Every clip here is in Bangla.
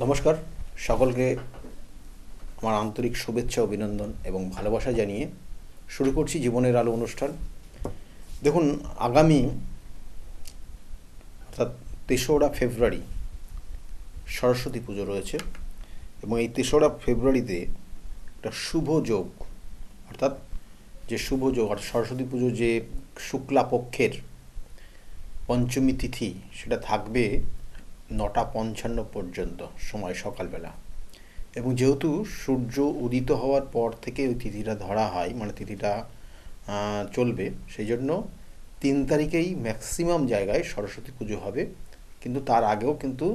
নমস্কার সকলকে আমার আন্তরিক শুভেচ্ছা অভিনন্দন এবং ভালোবাসা জানিয়ে শুরু করছি জীবনের আলো অনুষ্ঠান। দেখুন, আগামী অর্থাৎ ৩রা ফেব্রুয়ারি সরস্বতী পুজো রয়েছে এবং এই ৩রা ফেব্রুয়ারিতে একটা শুভ যোগ, অর্থাৎ যে শুভ যোগ অর্থাৎ সরস্বতী পুজো যে শুক্লা পক্ষের পঞ্চমী তিথি সেটা থাকবে ৯টা ৫৫ পর্যন্ত সময় সকালবেলা। এবং যেহেতু সূর্য উদিত হওয়ার পর থেকে ওই তিথিটা ধরা হয়, মানে তিথিটা চলবে, সেই জন্য ৩ তারিখেই ম্যাক্সিমাম জায়গায় সরস্বতী পুজো হবে। কিন্তু তার আগেও কিন্তু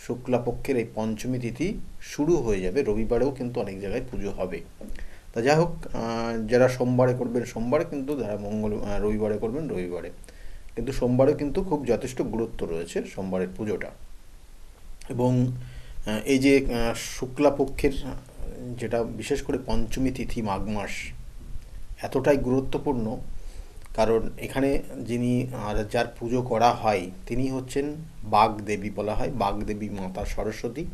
শুক্লাপক্ষের এই পঞ্চমী তিথি শুরু হয়ে যাবে, রবিবারেও কিন্তু অনেক জায়গায় পুজো হবে। তা যাই হোক, যারা সোমবারে করবেন সোমবারে, কিন্তু যারা রবিবারে করবেন রবিবারে, কিন্তু সোমবারে কিন্তু খুব যথেষ্ট গুরুত্ব রয়েছে সোমবারের পুজোটা। এবং এই যে শুক্লাপক্ষের যেটা বিশেষ করে পঞ্চমী তিথি মাঘ মাস এতটাই গুরুত্বপূর্ণ, কারণ এখানে যিনি যার পুজো করা হয় তিনি হচ্ছেন বাগদেবী, বলা হয় বাগদেবী মাতা সরস্বতী।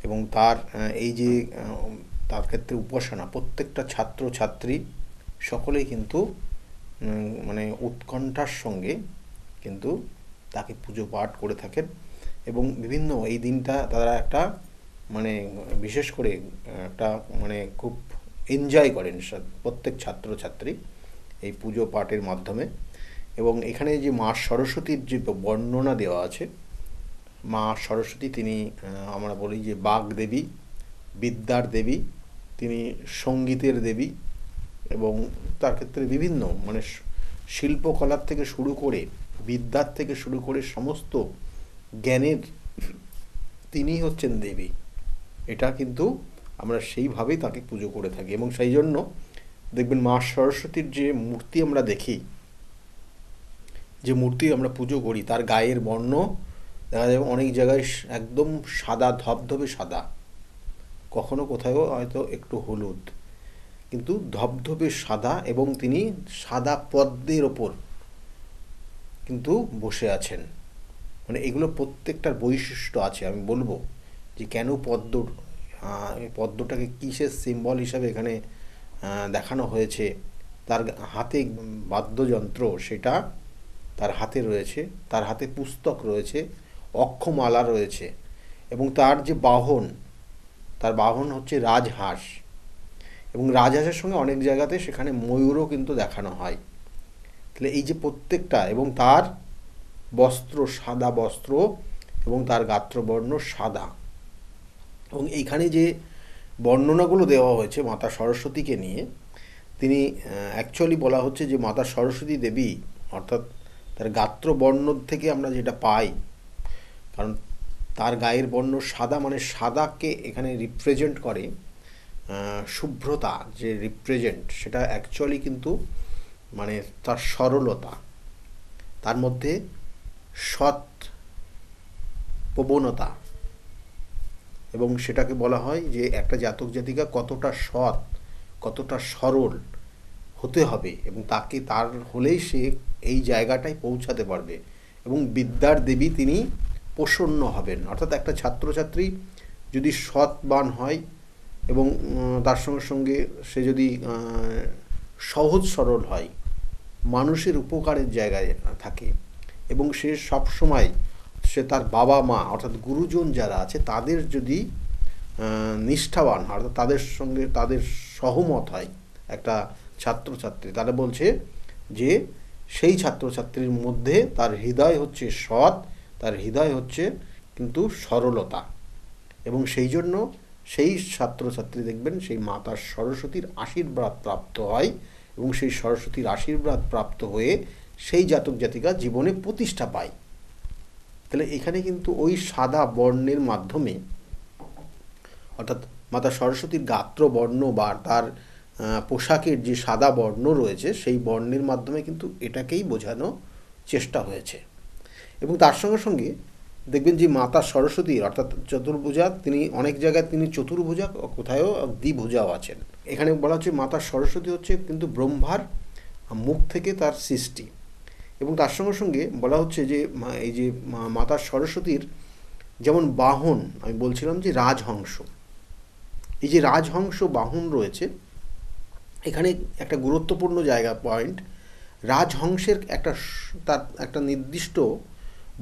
এবং তার এই যে তার ক্ষেত্রে উপাসনা প্রত্যেকটা ছাত্র ছাত্রী সকলেই কিন্তু মানে উৎকণ্ঠার সঙ্গে কিন্তু তাকে পুজো পাঠ করে থাকেন। এবং বিভিন্ন এই দিনটা তারা একটা মানে বিশেষ করে একটা মানে খুব এনজয় করেন প্রত্যেক ছাত্রছাত্রী এই পুজো পাঠের মাধ্যমে। এবং এখানে যে মা সরস্বতীর যে বর্ণনা দেওয়া আছে, মা সরস্বতী তিনি আমরা বলি যে বাগদেবী, বিদ্যার দেবী, তিনি সঙ্গীতের দেবী। এবং তার ক্ষেত্রে বিভিন্ন মানে শিল্পকলার থেকে শুরু করে বিদ্যার থেকে শুরু করে সমস্ত জ্ঞানের তিনি হচ্ছেন দেবী। এটা কিন্তু আমরা সেইভাবেই তাকে পুজো করে থাকি। এবং সেই জন্য দেখবেন মা সরস্বতীর যে মূর্তি আমরা দেখি, যে মূর্তি আমরা পুজো করি, তার গায়ের বর্ণ দেখা যাবে অনেক জায়গায় একদম সাদা, ধবধবে সাদা, কখনো কোথাও হয়তো একটু হলুদ, কিন্তু ধবধবে সাদা। এবং তিনি সাদা পদ্মের ওপর কিন্তু বসে আছেন। মানে এগুলো প্রত্যেকটার বৈশিষ্ট্য আছে। আমি বলবো যে কেন পদ্মটাকে কিসের সিম্বল হিসাবে এখানে দেখানো হয়েছে। তার হাতে বাদ্যযন্ত্র, সেটা তার হাতে রয়েছে, তার হাতে পুস্তক রয়েছে, অক্ষমালা রয়েছে। এবং তার যে বাহন, তার বাহন হচ্ছে রাজহাঁস। এবং রাজহাঁসের সঙ্গে অনেক জায়গাতে সেখানে ময়ূরও কিন্তু দেখানো হয়। তাহলে এই যে প্রত্যেকটা, এবং তার বস্ত্র সাদা বস্ত্র এবং তার গাত্রবর্ণ সাদা। এবং এইখানে যে বর্ণনাগুলো দেওয়া হয়েছে মাতা সরস্বতীকে নিয়ে, তিনি অ্যাকচুয়ালি বলা হচ্ছে যে মাতা সরস্বতী দেবী, অর্থাৎ তার গাত্রবর্ণ থেকে আমরা যেটা পাই, কারণ তার গায়ের বর্ণ সাদা, মানে সাদাকে এখানে রিপ্রেজেন্ট করে শুভ্রতা, যে রিপ্রেজেন্ট সেটা অ্যাকচুয়ালি কিন্তু মানে তার সরলতা, তার মধ্যে সৎ প্রবণতা। এবং সেটাকে বলা হয় যে একটা জাতক জাতিকা কতটা সৎ, কতটা সরল হতে হবে, এবং তাকে তার হলেই সে এই জায়গাটায় পৌঁছাতে পারবে। এবং বিদ্যার দেবী তিনি প্রসন্ন হবেন, অর্থাৎ একটা ছাত্রছাত্রী যদি সৎবান হয় এবং তার সঙ্গে সঙ্গে সে যদি সহজ সরল হয়, মানুষের উপকারের জায়গায় থাকে, এবং সে সবসময় সে তার বাবা মা অর্থাৎ গুরুজন যারা আছে তাদের যদি নিষ্ঠাবান, অর্থাৎ তাদের সঙ্গে তাদের সহমত হয় একটা ছাত্রছাত্রী, তারা বলছে যে সেই ছাত্রছাত্রীর মধ্যে তার হৃদয় হচ্ছে সৎ, তার হৃদয় হচ্ছে কিন্তু সরলতা। এবং সেই জন্য সেই ছাত্রছাত্রী দেখবেন সেই মাতা সরস্বতীর আশীর্বাদ প্রাপ্ত হয়, এবং সেই সরস্বতীর আশীর্বাদ প্রাপ্ত হয়ে সেই জাতক জাতিকা জীবনে প্রতিষ্ঠা পায়। তাহলে এখানে কিন্তু ওই সাদা বর্ণের মাধ্যমে, অর্থাৎ মাতা সরস্বতীর গাত্রবর্ণ বা তার পোশাকের যে সাদা বর্ণ রয়েছে, সেই বর্ণের মাধ্যমে কিন্তু এটাকেই বোঝানো চেষ্টা হয়েছে। এবং তার সঙ্গে সঙ্গে দেখবেন যে মাতা সরস্বতীর অর্থাৎ চতুর্ভুজা, তিনি অনেক জায়গায় তিনি চতুর্ভুজা, কোথায়ও দ্বিভুজাও আছেন। এখানে বলা হচ্ছে মাতা সরস্বতী হচ্ছে কিন্তু ব্রহ্মার মুখ থেকে তার সৃষ্টি। এবং তার সঙ্গে সঙ্গে বলা হচ্ছে যে এই যে মাতা সরস্বতীর যেমন বাহন, আমি বলছিলাম যে রাজহংস, এই যে রাজহংস বাহন রয়েছে, এখানে একটা গুরুত্বপূর্ণ জায়গা পয়েন্ট, রাজহংসের তার একটা নির্দিষ্ট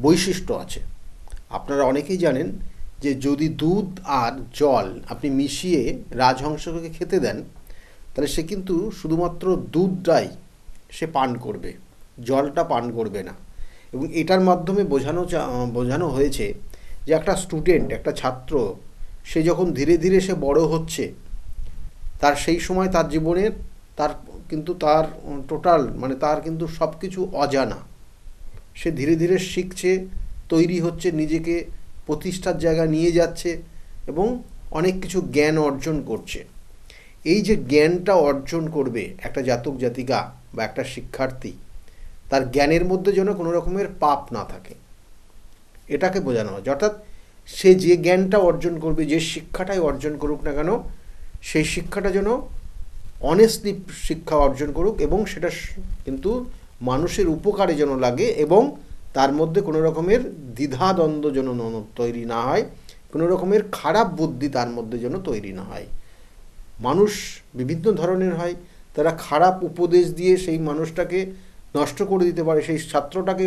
বৈশিষ্ট্য আছে। আপনারা অনেকেই জানেন যে যদি দুধ আর জল আপনি মিশিয়ে রাজহংসকে খেতে দেন, তাহলে সে কিন্তু শুধুমাত্র দুধটাই সে পান করবে, জলটা পান করবে না। এবং এটার মাধ্যমে বোঝানো হয়েছে যে একটা স্টুডেন্ট, একটা ছাত্র, সে যখন ধীরে ধীরে সে বড় হচ্ছে, তার সেই সময় তার জীবনের তার টোটাল তার কিন্তু সব কিছু অজানা। সে ধীরে ধীরে শিখছে, তৈরি হচ্ছে, নিজেকে প্রতিষ্ঠার জায়গা নিয়ে যাচ্ছে এবং অনেক কিছু জ্ঞান অর্জন করছে। এই যে জ্ঞানটা অর্জন করবে একটা জাতক জাতিকা বা একটা শিক্ষার্থী, তার জ্ঞানের মধ্যে যেন কোনো রকমের পাপ না থাকে, এটাকে বোঝানো হয়। অর্থাৎ সে যে জ্ঞানটা অর্জন করবে, যে শিক্ষাটাই অর্জন করুক না কেন, সেই শিক্ষাটা যেন অনেস্টলি শিক্ষা অর্জন করুক এবং সেটা কিন্তু মানুষের উপকারে যেন লাগে এবং তার মধ্যে কোনো রকমের দ্বিধাদ্বন্দ্ব যেন তৈরি না হয়, কোনো রকমের খারাপ বুদ্ধি তার মধ্যে যেন তৈরি না হয়। মানুষ বিভিন্ন ধরনের হয়, তারা খারাপ উপদেশ দিয়ে সেই মানুষটাকে নষ্ট করে দিতে পারে, সেই ছাত্রটাকে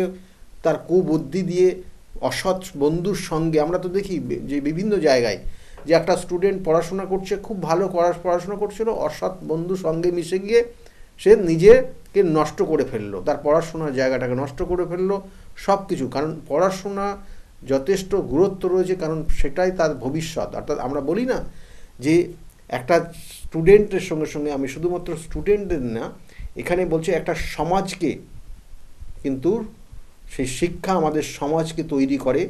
তার কুবুদ্ধি দিয়ে অসৎ বন্ধুর সঙ্গে, আমরা তো দেখি যে বিভিন্ন জায়গায় যে একটা স্টুডেন্ট পড়াশোনা করছে, খুব ভালো পড়াশোনা করছিল, অসৎ বন্ধুর সঙ্গে মিশে গিয়ে সে নিজেকে নষ্ট করে ফেললো, তার পড়াশোনার জায়গাটাকে নষ্ট করে ফেললো, সব কিছু। কারণ পড়াশোনা যথেষ্ট গুরুত্ব রয়েছে, কারণ সেটাই তার ভবিষ্যৎ। অর্থাৎ আমরা বলি না যে একটা স্টুডেন্টের সঙ্গে সঙ্গে, আমি শুধুমাত্র স্টুডেন্টদের না, এখানে বলছে একটা সমাজকে কিন্তু সেই শিক্ষা আমাদের সমাজকে তৈরি করে,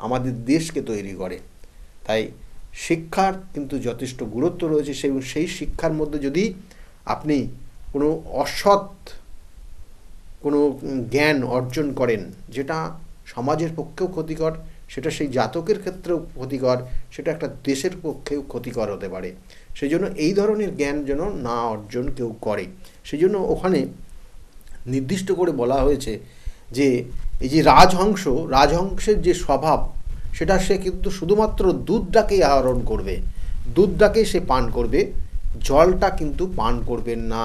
আমাদের দেশকে তৈরি করে। তাই শিক্ষার কিন্তু যথেষ্ট গুরুত্ব রয়েছে। সেই শিক্ষার মধ্যে যদি আপনি কোনো অসৎ কোনো জ্ঞান অর্জন করেন, যেটা সমাজের পক্ষেও ক্ষতিকর, সেটা সেই জাতকের ক্ষেত্রেও ক্ষতিকর, সেটা একটা দেশের পক্ষেও ক্ষতিকর হতে পারে। সেই জন্য এই ধরনের জ্ঞান যেন না অর্জন কেউ করে। সেই জন্য ওখানে নির্দিষ্ট করে বলা হয়েছে যে এই যে রাজহংসের যে স্বভাব, সেটা সে কিন্তু শুধুমাত্র দুধটাকেই আহরণ করবে, দুধটাকেই সে পান করবে, জলটা কিন্তু পান করবেন না,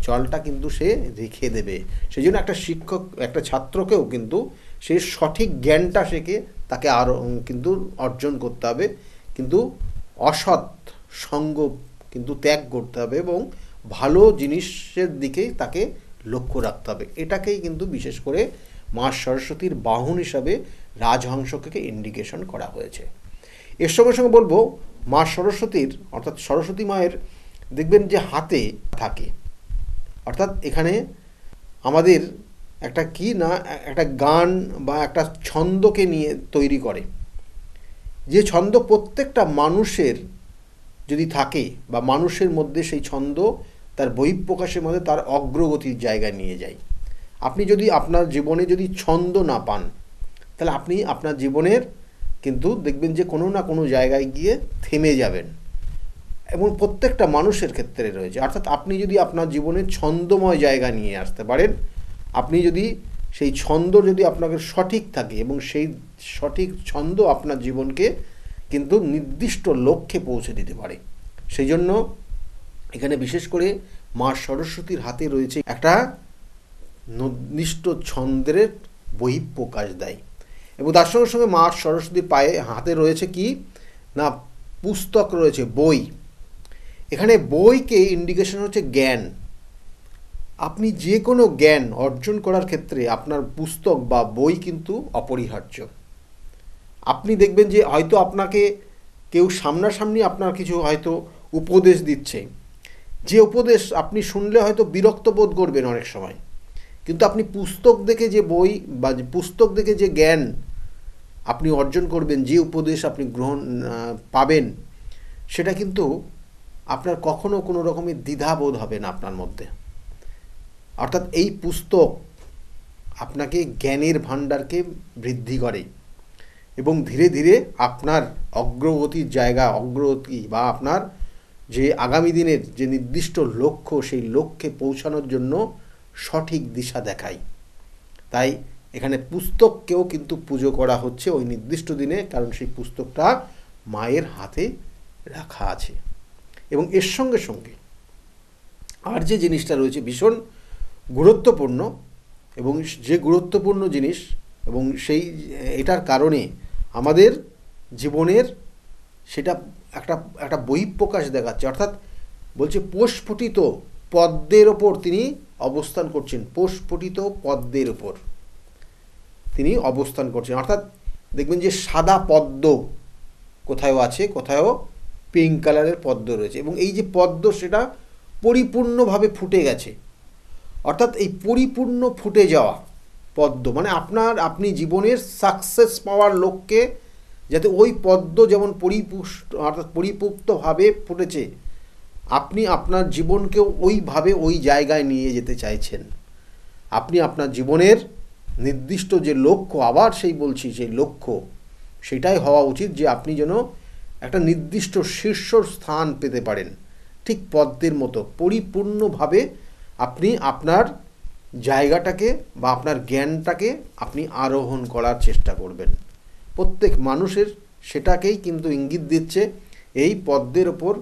জলটা কিন্তু সে রেখে দেবে। সেই জন্য একটা শিক্ষক একটা ছাত্রকেও কিন্তু সে সঠিক জ্ঞানটা তাকে আরও কিন্তু অর্জন করতে হবে, কিন্তু অসৎ সঙ্গ কিন্তু ত্যাগ করতে হবে এবং ভালো জিনিসের দিকেই তাকে লক্ষ্য রাখতে হবে। এটাকেই কিন্তু বিশেষ করে মা সরস্বতীর বাহন হিসাবে রাজহংসকে ইন্ডিকেশন করা হয়েছে। এর সঙ্গে সঙ্গে বলবো, মা সরস্বতীর অর্থাৎ সরস্বতী মায়ের দেখবেন যে হাতে থাকে, অর্থাৎ এখানে আমাদের একটা একটা গান বা একটা ছন্দকে নিয়ে তৈরি করে, যে ছন্দ প্রত্যেকটা মানুষের যদি থাকে বা মানুষের মধ্যে সেই ছন্দ তার বহিঃপ্রকাশের মধ্যে তার অগ্রগতির জায়গায় নিয়ে যায়। আপনি যদি আপনার জীবনে যদি ছন্দ না পান, তাহলে আপনি আপনার জীবনের কিন্তু দেখবেন যে কোনো না কোনো জায়গায় গিয়ে থেমে যাবেন, এবং প্রত্যেকটা মানুষের ক্ষেত্রে রয়েছে। অর্থাৎ আপনি যদি আপনার জীবনের ছন্দময় জায়গা নিয়ে আসতে পারেন, আপনি যদি সেই ছন্দ যদি আপনাকে সঠিক থাকে এবং সেই সঠিক ছন্দ আপনার জীবনকে কিন্তু নির্দিষ্ট লক্ষ্যে পৌঁছে দিতে পারে। সেই জন্য এখানে বিশেষ করে মা সরস্বতীর হাতে রয়েছে একটা নির্দিষ্ট ছন্দের বহিঃপ্রকাশ দেয়, এবং তার সঙ্গে সঙ্গে মা সরস্বতীর হাতে রয়েছে কি না, পুস্তক রয়েছে, বই। এখানে বইকে ইন্ডিকেশন হচ্ছে জ্ঞান। আপনি যে কোনো জ্ঞান অর্জন করার ক্ষেত্রে আপনার পুস্তক বা বই কিন্তু অপরিহার্য। আপনি দেখবেন যে হয়তো আপনাকে কেউ সামনাসামনি আপনার কিছু হয়তো উপদেশ দিচ্ছে, যে উপদেশ আপনি শুনলে হয়তো বিরক্ত বোধ করবেন অনেক সময়, কিন্তু আপনি পুস্তক দেখে যে বই বা পুস্তক দেখে যে জ্ঞান আপনি অর্জন করবেন, যে উপদেশ আপনি পাবেন, সেটা কিন্তু আপনার কখনো কোনো রকমের দ্বিধাবোধ হবে না আপনার মধ্যে। অর্থাৎ এই পুস্তক আপনাকে জ্ঞানের ভাণ্ডারকে বৃদ্ধি করে এবং ধীরে ধীরে আপনার অগ্রগতির জায়গা, অগ্রগতি বা আপনার যে আগামী দিনের যে নির্দিষ্ট লক্ষ্য, সেই লক্ষ্যে পৌঁছানোর জন্য সঠিক দিশা দেখায়। তাই এখানে পুস্তককেও কিন্তু পুজো করা হচ্ছে ওই নির্দিষ্ট দিনে, কারণ সেই পুস্তকটা মায়ের হাতে রাখা আছে। এবং এর সঙ্গে সঙ্গে আর যে জিনিসটা রয়েছে ভীষণ গুরুত্বপূর্ণ, এবং যে গুরুত্বপূর্ণ জিনিস, এবং এটার কারণে আমাদের জীবনের সেটা একটা একটা বহিঃপ্রকাশ দেখাচ্ছে। অর্থাৎ বলছে প্রস্ফুটিত পদ্মের ওপর তিনি অবস্থান করছেন, প্রস্ফুটিত পদ্মের ওপর তিনি অবস্থান করছেন। অর্থাৎ দেখবেন যে সাদা পদ্ম কোথাও আছে, কোথাও পিঙ্ক কালারের পদ্ম রয়েছে, এবং এই যে পদ্ম সেটা পরিপূর্ণভাবে ফুটে গেছে। অর্থাৎ এই পরিপূর্ণ ফুটে যাওয়া পদ্ম মানে আপনি জীবনের সাকসেস পাওয়ার লক্ষ্যে যাতে ওই পদ্ম যেমন অর্থাৎ পরিপুক্তভাবে ফুটেছে, আপনি আপনার জীবনকেও ওইভাবে ওই জায়গায় নিয়ে যেতে চাইছেন। আপনি আপনার জীবনের নির্দিষ্ট যে লক্ষ্য, আবার সেই লক্ষ্য সেটাই হওয়া উচিত যে আপনি যেন একটা নির্দিষ্ট শীর্ষ স্থান পেতে পারেন, ঠিক পদ্মের মতো পরিপূর্ণভাবে আপনি আপনার জায়গাটাকে বা আপনার জ্ঞানটাকে আপনি আরোহণ করার চেষ্টা করবেন। প্রত্যেক মানুষের সেটাকেই কিন্তু ইঙ্গিত দিচ্ছে এই পদ্মের ওপর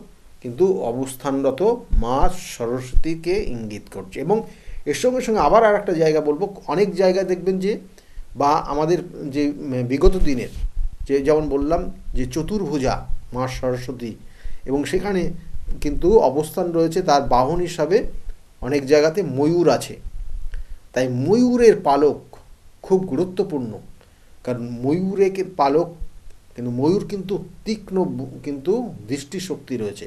কিন্তু অবস্থানরত মা সরস্বতীকে ইঙ্গিত করছে। এবং এর সঙ্গে সঙ্গে আবার আর একটা জায়গা বলবো, অনেক জায়গায় দেখবেন যে বা আমাদের যে বিগত দিনের যেমন বললাম যে চতুর্ভুজা মা সরস্বতী, এবং সেখানে কিন্তু অবস্থান রয়েছে তার বাহন হিসাবে অনেক জায়গাতে ময়ূর আছে। তাই ময়ূরের পালক খুব গুরুত্বপূর্ণ, কারণ ময়ূরের পালক কিন্তু ময়ূর কিন্তু তীক্ষ্ণ কিন্তু দৃষ্টিশক্তি রয়েছে,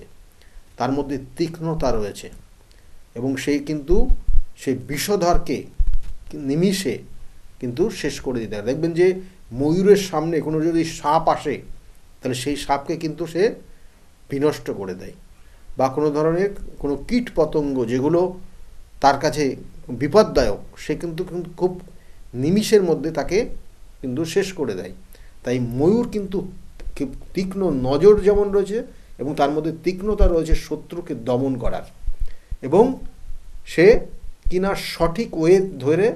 তার মধ্যে তীক্ষ্ণতা রয়েছে, এবং সেই বিষধরকে নিমিষে কিন্তু শেষ করে দিতে হয়। দেখবেন যে ময়ূরের সামনে কোনো যদি সাপ আসে তাহলে সেই সাপকে কিন্তু সে বিনষ্ট করে দেয়, বা কোনো ধরনের কোনো কীট পতঙ্গ যেগুলো তার কাছে বিপদদায়ক সে কিন্তু খুব নিমিষের মধ্যে তাকে কিন্তু শেষ করে দেয়। তাই ময়ূর কিন্তু তীক্ষ্ণ নজর যেমন রয়েছে, এবং তার মধ্যে তীক্ষ্ণতা রয়েছে শত্রুকে দমন করার, এবং সে কিনা সঠিক ওয়ে ধরে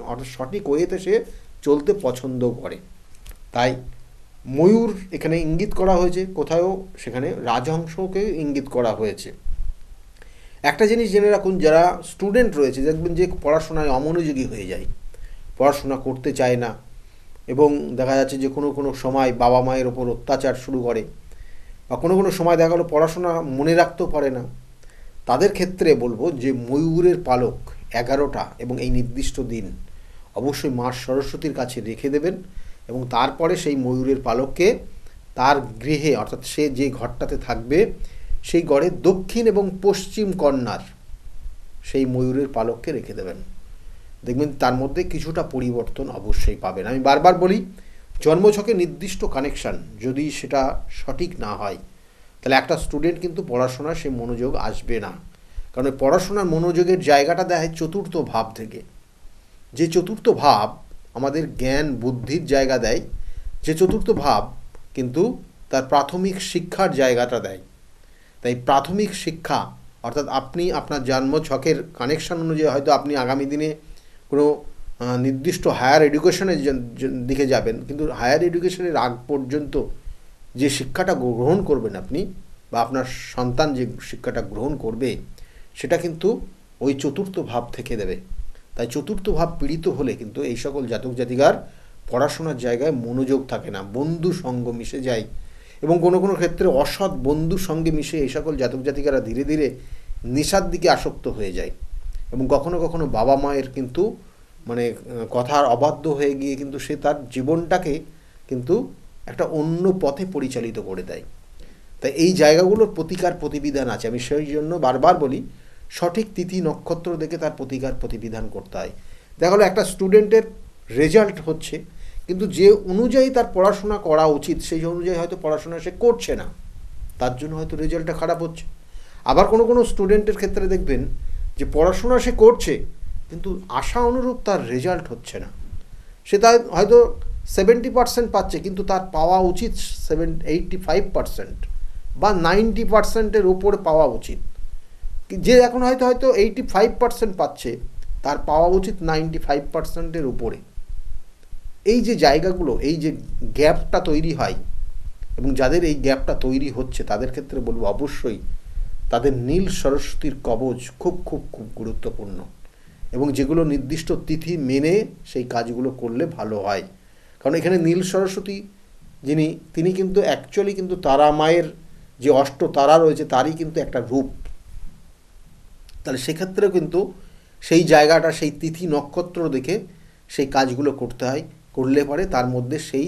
অর্থাৎ সঠিক ওয়েতে সে চলতে পছন্দ করে। তাই ময়ূর এখানে ইঙ্গিত করা হয়েছে, কোথাও সেখানে রাজহংসকে ইঙ্গিত করা হয়েছে। একটা জিনিস জেনে রাখুন, যারা স্টুডেন্ট রয়েছে দেখবেন যে পড়াশোনায় অমনোযোগী হয়ে যায়, পড়াশোনা করতে চায় না, এবং দেখা যাচ্ছে যে কোনো সময় বাবা মায়ের ওপর অত্যাচার শুরু করে, বা কোনো সময় দেখা গেলো পড়াশোনা মনে রাখতেও পারে না। তাদের ক্ষেত্রে বলবো যে ময়ূরের পালক 11টা এবং এই নির্দিষ্ট দিন অবশ্যই মা সরস্বতীর কাছে রেখে দেবেন, এবং তারপরে সেই ময়ূরের পালককে তার গৃহে অর্থাৎ সে যে ঘরটাতে থাকবে সেই ঘরে দক্ষিণ এবং পশ্চিম কর্নার সেই ময়ূরের পালককে রেখে দেবেন। দেখবেন তার মধ্যে কিছুটা পরিবর্তন অবশ্যই পাবেন। আমি বারবার বলি, জন্মছকে নির্দিষ্ট কানেকশান যদি সেটা সঠিক না হয় তাহলে একটা স্টুডেন্ট কিন্তু পড়াশোনার সে মনোযোগ আসবে না, কারণ পড়াশোনার মনোযোগের জায়গাটা দেয় চতুর্থ ভাব থেকে। যে চতুর্থ ভাব আমাদের জ্ঞান বুদ্ধির জায়গা দেয়, যে চতুর্থ ভাব কিন্তু তার প্রাথমিক শিক্ষার জায়গাটা দেয়। তাই প্রাথমিক শিক্ষা অর্থাৎ আপনি আপনার জন্মছকের কানেকশান অনুযায়ী হয়তো আপনি আগামী দিনে কোনো নির্দিষ্ট হায়ার এডুকেশনের দিকে যাবেন, কিন্তু হায়ার এডুকেশনের আগ পর্যন্ত যে শিক্ষাটা গ্রহণ করবেন আপনি বা আপনার সন্তান যে শিক্ষাটা গ্রহণ করবে সেটা কিন্তু ওই চতুর্থ ভাব থেকে দেবে। তাই চতুর্থ ভাব পীড়িত হলে কিন্তু এই সকল জাতক জাতিকার পড়াশোনার জায়গায় মনোযোগ থাকে না, বন্ধু সঙ্গ মিশে যায়, এবং কোনো ক্ষেত্রে অসৎ বন্ধুর সঙ্গে মিশে এই সকল জাতক জাতিকারা ধীরে ধীরে নেশার দিকে আসক্ত হয়ে যায়, এবং কখনো বাবা মায়ের কিন্তু মানে কথার অবাধ্য হয়ে গিয়ে কিন্তু সে তার জীবনটাকে কিন্তু একটা অন্য পথে পরিচালিত করে দেয়। তাই এই জায়গাগুলোর প্রতিকার প্রতিবিধান আছে। আমি সেই জন্য বারবার বলি সঠিক তিথি নক্ষত্র দেখে তার প্রতিকার প্রতিবিধান করতে হয়। দেখা গেলো একটা স্টুডেন্টের রেজাল্ট হচ্ছে, কিন্তু যে অনুযায়ী তার পড়াশোনা করা উচিত সেই অনুযায়ী হয়তো পড়াশোনা সে করছে না, তার জন্য হয়তো রেজাল্টটা খারাপ হচ্ছে। আবার কোনো স্টুডেন্টের ক্ষেত্রে দেখবেন যে পড়াশোনা সে করছে কিন্তু আশা অনুরূপ তার রেজাল্ট হচ্ছে না, সে তার হয়তো 70% পাচ্ছে, কিন্তু তার পাওয়া উচিত 85% বা 90%-এর উপরে পাওয়া উচিত। যে এখন হয়তো 85% পাচ্ছে, তার পাওয়া উচিত 95%-এর উপরে। এই যে জায়গাগুলো, এই যে গ্যাপটা তৈরি হয়, এবং যাদের এই গ্যাপটা তৈরি হচ্ছে তাদের ক্ষেত্রে বলবো অবশ্যই তাদের নীল সরস্বতীর কবচ খুব খুব খুব গুরুত্বপূর্ণ, এবং যেগুলো নির্দিষ্ট তিথি মেনে সেই কাজগুলো করলে ভালো হয়। কারণ এখানে নীল সরস্বতী তিনি কিন্তু অ্যাকচুয়ালি কিন্তু তারা মায়ের যে অষ্ট তারা রয়েছে তারই কিন্তু একটা রূপ। তাহলে সেক্ষেত্রেও কিন্তু সেই জায়গাটা, সেই তিথি নক্ষত্র দেখে সেই কাজগুলো করতে হয়, করলে পরে তার মধ্যে সেই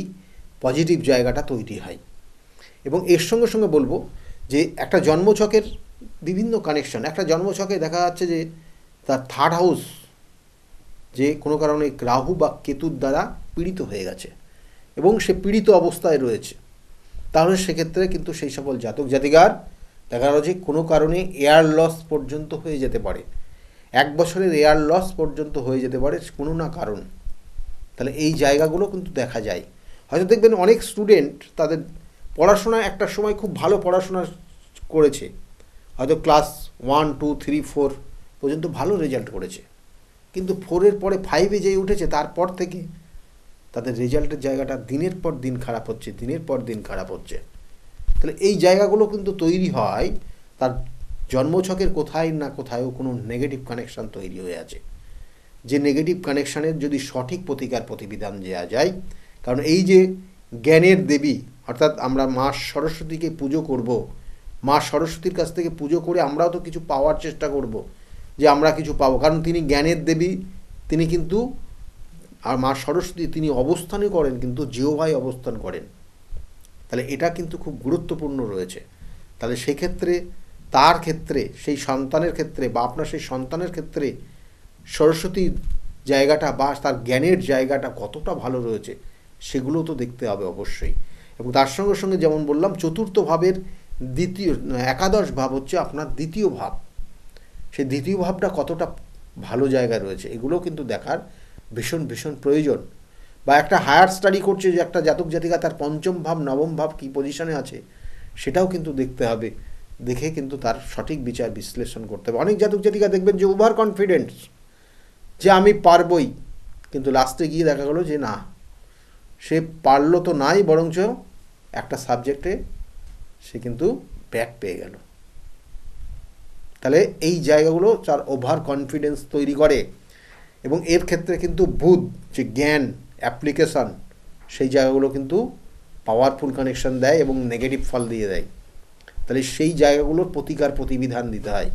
পজিটিভ জায়গাটা তৈরি হয়। এবং এর সঙ্গে সঙ্গে বলবো যে একটা জন্মছকের বিভিন্ন কানেকশন, একটা জন্মছকে দেখা যাচ্ছে যে তার থার্ড হাউস যে কোনো কারণে রাহু বা কেতুর দ্বারা পীড়িত হয়ে গেছে এবং সে পীড়িত অবস্থায় রয়েছে, তাহলে সেক্ষেত্রে কিন্তু সেই সকল জাতক জাতিকার দেখা গেল যে কোনো কারণে এয়ার লস পর্যন্ত হয়ে যেতে পারে, 1 বছরের এয়ার লস পর্যন্ত হয়ে যেতে পারে কোনো না কারণ। তাহলে এই জায়গাগুলো কিন্তু দেখা যায়। হয়তো দেখবেন অনেক স্টুডেন্ট তাদের পড়াশোনা একটা সময় খুব ভালো পড়াশোনা করেছে, হয়তো ক্লাস 1, 2, 3, 4 পর্যন্ত ভালো রেজাল্ট করেছে, কিন্তু 4-এর পরে 5-এ যেই উঠেছে তারপর থেকে তাদের রেজাল্টের জায়গাটা দিনের পর দিন খারাপ হচ্ছে, দিনের পর দিন খারাপ হচ্ছে। তাহলে এই জায়গাগুলো কিন্তু তৈরি হয় তার জন্মছকের কোথায় না কোথায়ও কোনো নেগেটিভ কানেকশান তৈরি হয়ে আছে, যে নেগেটিভ কানেকশানের যদি সঠিক প্রতিকার প্রতিবিধান দেওয়া যায়। কারণ এই যে জ্ঞানের দেবী, অর্থাৎ আমরা মা সরস্বতীকে পুজো করব, মা সরস্বতীর কাছ থেকে পুজো করে আমরাও তো কিছু পাওয়ার চেষ্টা করব, যে আমরা কিছু পাবো, কারণ তিনি জ্ঞানের দেবী। তিনি কিন্তু, আর মা সরস্বতী তিনি অবস্থানই করেন কিন্তু জিহ্বায় অবস্থান করেন। তাহলে এটা কিন্তু খুব গুরুত্বপূর্ণ রয়েছে। তাহলে সেক্ষেত্রে তার ক্ষেত্রে, সেই সন্তানের ক্ষেত্রে বা আপনার সেই সন্তানের ক্ষেত্রে সরস্বতীর জায়গাটা বা তার জ্ঞানের জায়গাটা কতটা ভালো রয়েছে সেগুলো তো দেখতে হবে অবশ্যই। এবং তার সঙ্গে সঙ্গে যেমন বললাম, চতুর্থ ভাবের একাদশ ভাব হচ্ছে আপনার দ্বিতীয় ভাব, সেই দ্বিতীয় ভাবটা কতটা ভালো জায়গায় রয়েছে এগুলোও কিন্তু দেখার ভীষণ ভীষণ প্রয়োজন। বা একটা হায়ার স্টাডি করছে যে একটা জাতক জাতিকা, তার পঞ্চম ভাব নবম ভাব কী পজিশনে আছে সেটাও কিন্তু দেখতে হবে, দেখে কিন্তু তার সঠিক বিচার বিশ্লেষণ করতে হবে। অনেক জাতক জাতিকা দেখবেন যে ওভার কনফিডেন্স, যে আমি পারবই, কিন্তু লাস্টে গিয়ে দেখা গেলো যে না, সে পারলো তো নাই, বরঞ্চ একটা সাবজেক্টে সে কিন্তু ব্যাক পেয়ে গেল। তাহলে এই জায়গাগুলো তার ওভার কনফিডেন্স তৈরি করে। এবং এর ক্ষেত্রে কিন্তু বুধ যে জ্ঞান অ্যাপ্লিকেশান, সেই জায়গাগুলো কিন্তু পাওয়ারফুল কানেকশান দেয় এবং নেগেটিভ ফল দিয়ে দেয়। তাহলে সেই জায়গাগুলোর প্রতিকার প্রতিবিধান দিতে হয়।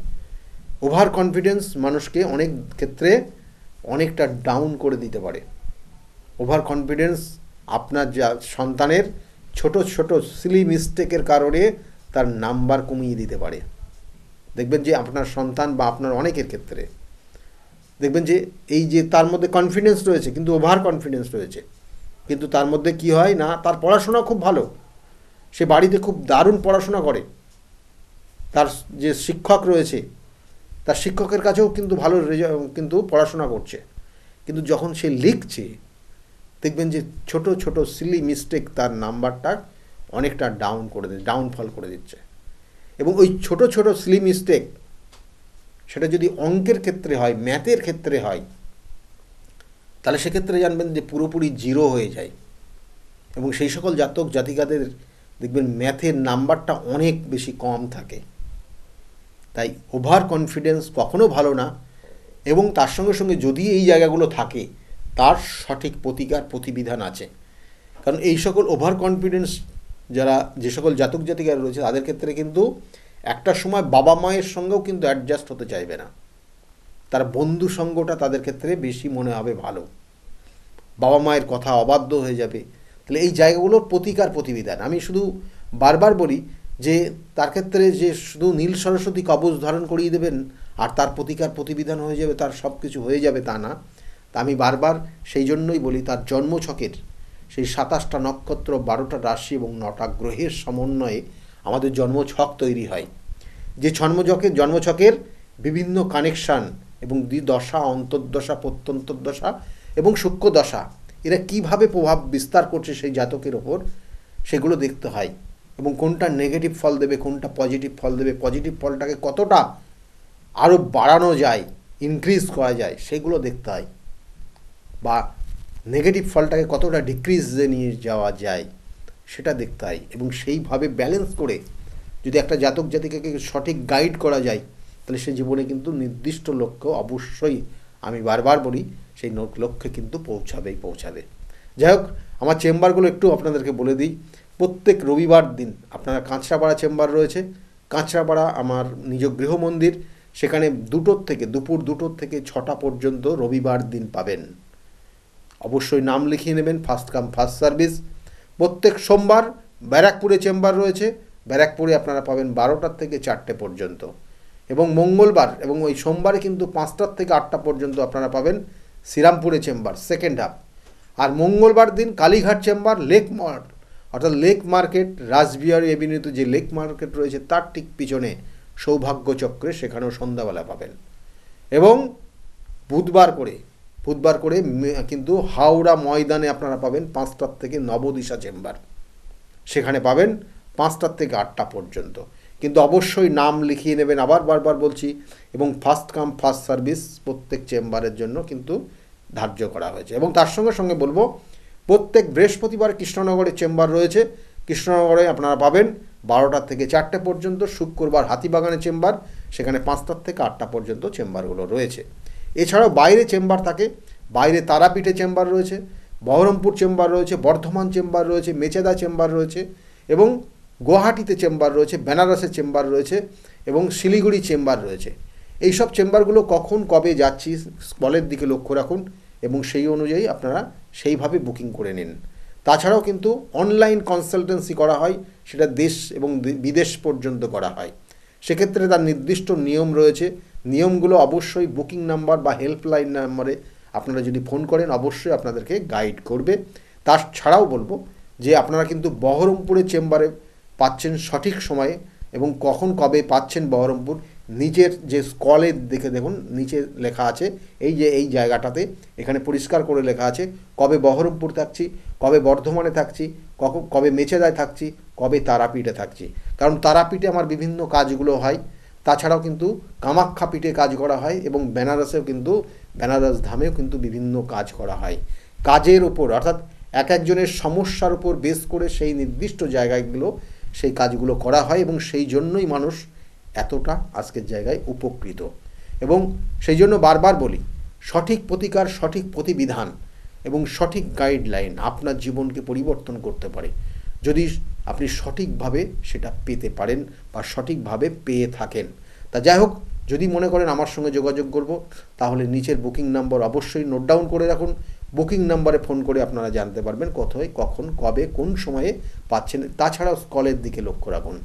ওভার কনফিডেন্স মানুষকে অনেক ক্ষেত্রে অনেকটা ডাউন করে দিতে পারে। ওভার কনফিডেন্স আপনার যা সন্তানের ছোট ছোট সিলি মিস্টেকের কারণে তার নাম্বার কমিয়ে দিতে পারে। দেখবেন যে আপনার সন্তান বা আপনার অনেকের ক্ষেত্রে দেখবেন যে এই যে তার মধ্যে কনফিডেন্স রয়েছে কিন্তু ওভার কনফিডেন্স রয়েছে, কিন্তু তার মধ্যে কি হয় না, তার পড়াশোনা খুব ভালো, সে বাড়িতে খুব দারুণ পড়াশোনা করে, তার যে শিক্ষক রয়েছে তার শিক্ষকের কাছেও কিন্তু ভালো কিন্তু পড়াশোনা করছে, কিন্তু যখন সে লিখছে দেখবেন যে ছোট ছোট সিলি মিস্টেক তার নাম্বারটা অনেকটা ডাউনফল করে দিচ্ছে। এবং ওই ছোট ছোট সিলি মিস্টেক সেটা যদি অঙ্কের ক্ষেত্রে হয়, ম্যাথের ক্ষেত্রে হয়, তাহলে সেক্ষেত্রে জানবেন যে পুরোপুরি জিরো হয়ে যায়। এবং সেই সকল জাতক জাতিকাদের দেখবেন ম্যাথের নাম্বারটা অনেক বেশি কম থাকে। তাই ওভার কনফিডেন্স কখনো ভালো না। এবং তার সঙ্গে সঙ্গে যদি এই জায়গাগুলো থাকে তার সঠিক প্রতিকার প্রতিবিধান আছে। কারণ এই সকল ওভার কনফিডেন্স যারা, যে সকল জাতক জাতিকারা রয়েছে তাদের ক্ষেত্রে কিন্তু একটা সময় বাবা মায়ের সঙ্গেও কিন্তু অ্যাডজাস্ট হতে চাইবে না, তার বন্ধু সঙ্গটা তাদের ক্ষেত্রে বেশি মনে হবে ভালো, বাবা মায়ের কথা অবাধ্য হয়ে যাবে। তাহলে এই জায়গাগুলোর প্রতিকার প্রতিবিধান আমি শুধু বারবার বলি যে তার ক্ষেত্রে যে শুধু নীল সরস্বতী কবচ ধারণ করিয়ে দেবেন আর তার প্রতিকার প্রতিবিধান হয়ে যাবে, তার সব কিছু হয়ে যাবে তা না। তা আমি বারবার সেই জন্যই বলি তার জন্মছকের সেই 27টা নক্ষত্র, 12টা রাশি এবং 9টা গ্রহের সমন্বয়ে আমাদের জন্মছক তৈরি হয়। যে জন্মছকের বিভিন্ন কানেকশান এবং দ্বিদশা, অন্তর্দশা, প্রত্যন্তর্দশা এবং সূক্ষ্মদশা এরা কীভাবে প্রভাব বিস্তার করছে সেই জাতকের ওপর, সেগুলো দেখতে হয়। এবং কোনটা নেগেটিভ ফল দেবে, কোনটা পজিটিভ ফল দেবে, পজিটিভ ফলটাকে কতটা আরও বাড়ানো যায়, ইনক্রিজ করা যায়, সেগুলো দেখতে হয়। বা নেগেটিভ ফলটাকে কতটা ডিক্রিজে নিয়ে যাওয়া যায় সেটা দেখতে হয়, এবং সেইভাবে ব্যালেন্স করে যদি একটা জাতক জাতিকাকে সঠিক গাইড করা যায় তাহলে সে জীবনে কিন্তু নির্দিষ্ট লক্ষ্য অবশ্যই, আমি বারবার বলি, সেই লক্ষ্যে কিন্তু পৌঁছাবে। যাই হোক, আমার চেম্বারগুলো একটু আপনাদেরকে বলে দিই। প্রত্যেক রবিবার দিন আপনারা কাঁচরাপাড়া চেম্বার রয়েছে, কাঁচরাপাড়া আমার নিজ গৃহ মন্দির, সেখানে দুপুর 2টোর থেকে 6টা পর্যন্ত রবিবার দিন পাবেন। অবশ্যই নাম লিখিয়ে নেবেন, ফার্স্ট কাম ফার্স্ট সার্ভিস। প্রত্যেক সোমবার ব্যারাকপুরে চেম্বার রয়েছে, ব্যারাকপুরে আপনারা পাবেন 12টা থেকে 4টে পর্যন্ত, এবং মঙ্গলবার এবং ওই সোমবারে কিন্তু 5টা থেকে 8টা পর্যন্ত আপনারা পাবেন শ্রীরামপুরে চেম্বার সেকেন্ড হাফ। আর মঙ্গলবার দিন কালীঘাট চেম্বার অর্থাৎ লেক মার্কেট, রাসবিহারী এভিনিউতে যে লেক মার্কেট রয়েছে তার ঠিক পিছনে সৌভাগ্য চক্রে, সেখানেও সন্ধ্যাবেলা পাবেন। এবং বুধবার করে কিন্তু হাওড়া ময়দানে আপনারা পাবেন 5টা থেকে নবদিশা চেম্বার, সেখানে পাবেন 5টা থেকে 8টা পর্যন্ত। কিন্তু অবশ্যই নাম লিখিয়ে নেবেন, আবার বারবার বলছি, এবং ফার্স্ট কাম ফার্স্ট সার্ভিস প্রত্যেক চেম্বারের জন্য কিন্তু ধার্য করা হয়েছে। এবং তার সঙ্গে সঙ্গে বলবো, প্রত্যেক বৃহস্পতিবার কৃষ্ণনগরে চেম্বার রয়েছে, কৃষ্ণনগরে আপনারা পাবেন 12টা থেকে 4টে পর্যন্ত। শুক্রবার হাতিবাগানে চেম্বার, সেখানে 5টা থেকে 8টা পর্যন্ত চেম্বারগুলো রয়েছে। এছাড়াও বাইরে চেম্বার থাকে, বাইরে তারাপীঠে চেম্বার রয়েছে, বহরমপুর চেম্বার রয়েছে, বর্ধমান চেম্বার রয়েছে, মেচেদা চেম্বার রয়েছে, এবং গুয়াহাটিতে চেম্বার রয়েছে, বেনারসের চেম্বার রয়েছে, এবং শিলিগুড়ি চেম্বার রয়েছে। এইসব চেম্বারগুলো কখন কবে যাচ্ছি স্কলের দিকে লক্ষ্য রাখুন, এবং সেই অনুযায়ী আপনারা সেইভাবে বুকিং করে নিন। তাছাড়াও কিন্তু অনলাইন কনসালটেন্সি করা হয়, সেটা দেশ এবং বিদেশ পর্যন্ত করা হয়। সেক্ষেত্রে তার নির্দিষ্ট নিয়ম রয়েছে, নিয়মগুলো অবশ্যই বুকিং নাম্বার বা হেল্পলাইন নাম্বারে আপনারা যদি ফোন করেন অবশ্যই আপনাদেরকে গাইড করবে। তাছাড়াও বলবো যে আপনারা কিন্তু বহরমপুরের চেম্বারে পাচ্ছেন সঠিক সময়ে, এবং কখন কবে পাচ্ছেন বহরমপুর নিচের যে স্কলের দিকে দেখুন, নিচে লেখা আছে এই জায়গাটাতে, এখানে পরিষ্কার করে লেখা আছে কবে বহরমপুর থাকছি, কবে বর্ধমানে থাকছি, কবে মেচেদায় থাকছি, কবে তারাপীঠে থাকছি। কারণ তারাপীঠে আমার বিভিন্ন কাজগুলো হয়, তাছাড়াও কিন্তু কামাখ্যা পীঠে কাজ করা হয়, এবং বেনারসেও কিন্তু বেনারস ধামেও কিন্তু বিভিন্ন কাজ করা হয়। কাজের ওপর অর্থাৎ একজনের সমস্যার উপর বেস করে সেই নির্দিষ্ট জায়গাগুলো সেই কাজগুলো করা হয়, এবং সেই জন্যই মানুষ এতটা আজকের জায়গায় উপকৃত। এবং সেই জন্য বারবার বলি, সঠিক প্রতিকার, সঠিক প্রতিবিধান এবং সঠিক গাইডলাইন আপনার জীবনকে পরিবর্তন করতে পারে, যদি আপনি সঠিকভাবে সেটা পেতে পারেন বা সঠিকভাবে পেয়ে থাকেন। তা যাই হোক, যদি মনে করেন আমার সঙ্গে যোগাযোগ করব, তাহলে নিচের বুকিং নাম্বার অবশ্যই নোট ডাউন করে রাখুন। বুকিং নাম্বারে ফোন করে আপনারা জানতে পারবেন কোথায়, কখন, কবে, কোন সময়ে পাচ্ছেন। তাছাড়াও স্কলের দিকে লক্ষ্য রাখুন।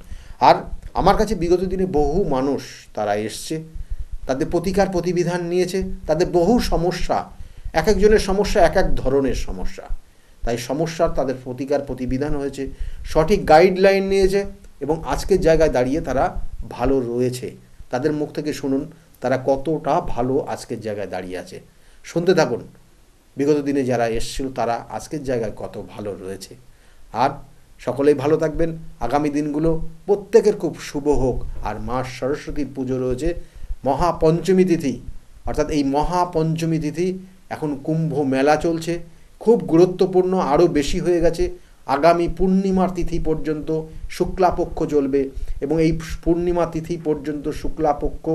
আর আমার কাছে বিগত দিনে বহু মানুষ তারা এসছে, তাদের প্রতিকার প্রতিবিধান নিয়েছে, তাদের বহু সমস্যা, এক একজনের সমস্যা এক এক ধরনের সমস্যা, তাই সমস্যার তাদের প্রতিকার প্রতিবিধান হয়েছে, সঠিক গাইডলাইন নিয়েছে, এবং আজকের জায়গায় দাঁড়িয়ে তারা ভালো রয়েছে। তাদের মুখ থেকে শুনুন তারা কতটা ভালো আজকের জায়গায় দাঁড়িয়ে আছে। শুনতে থাকুন বিগত দিনে যারা এসেছিল তারা আজকের জায়গায় কত ভালো রয়েছে। আর সকলেই ভালো থাকবেন। আগামী দিনগুলো প্রত্যেকের খুব শুভ হোক। আর মা সরস্বতীর পুজো রয়েছে মহাপঞ্চমী তিথি, অর্থাৎ এই মহাপঞ্চমী তিথি এখন কুম্ভ মেলা চলছে, খুব গুরুত্বপূর্ণ, আরও বেশি হয়ে গেছে। আগামী পূর্ণিমার তিথি পর্যন্ত শুক্লাপক্ষ চলবে, এবং এই পূর্ণিমা তিথি পর্যন্ত শুক্লাপক্ষ,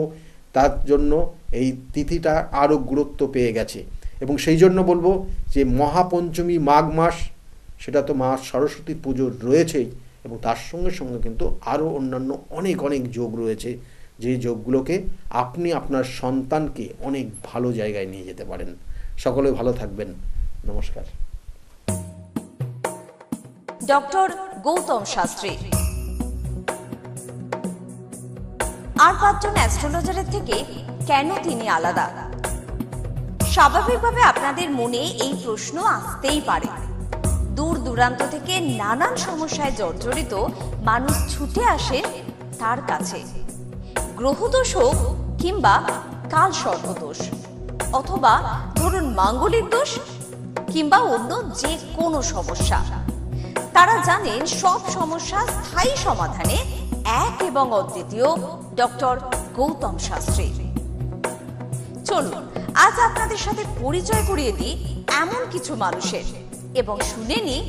তার জন্য এই তিথিটা আরও গুরুত্ব পেয়ে গেছে। এবং সেই জন্য বলবো যে মহাপঞ্চমী মাঘ মাস, সেটা তো মা সরস্বতীর পুজো রয়েছেই, এবং তার সঙ্গে সঙ্গে কিন্তু আরও অন্যান্য অনেক অনেক যোগ রয়েছে, যে যোগগুলোকে আপনি আপনার সন্তানকে অনেক ভালো জায়গায় নিয়ে যেতে পারেন। সকলে ভালো থাকবেন। নমস্কার। ডক্টর গৌতম শাস্ত্রী আর 5 জন অ্যাস্ট্রোলজারের থেকে কেন তিনি আলাদা? স্বাভাবিকভাবে আপনাদের মনে এই প্রশ্ন আসতেই পারে। দূর দূরান্ত থেকে নানান সমস্যায় জর্জরিত মানুষ ছুটে আসে তার কাছে। গ্রহদোষ হোক কিংবা কাল সর্পদোষ, অথবা ধরুন মাঙ্গলিক দোষ কিংবা অন্য যে কোনো সমস্যা, তারা জানেন সব সমস্যা স্থায়ী সমাধানে এক এবং অদ্বিতীয় ডক্টর গৌতম শাস্ত্রী। চলুন আজ আপনাদের সাথে পরিচয় করিয়ে দিই এমন কিছু মানুষের এবং শুনে নিই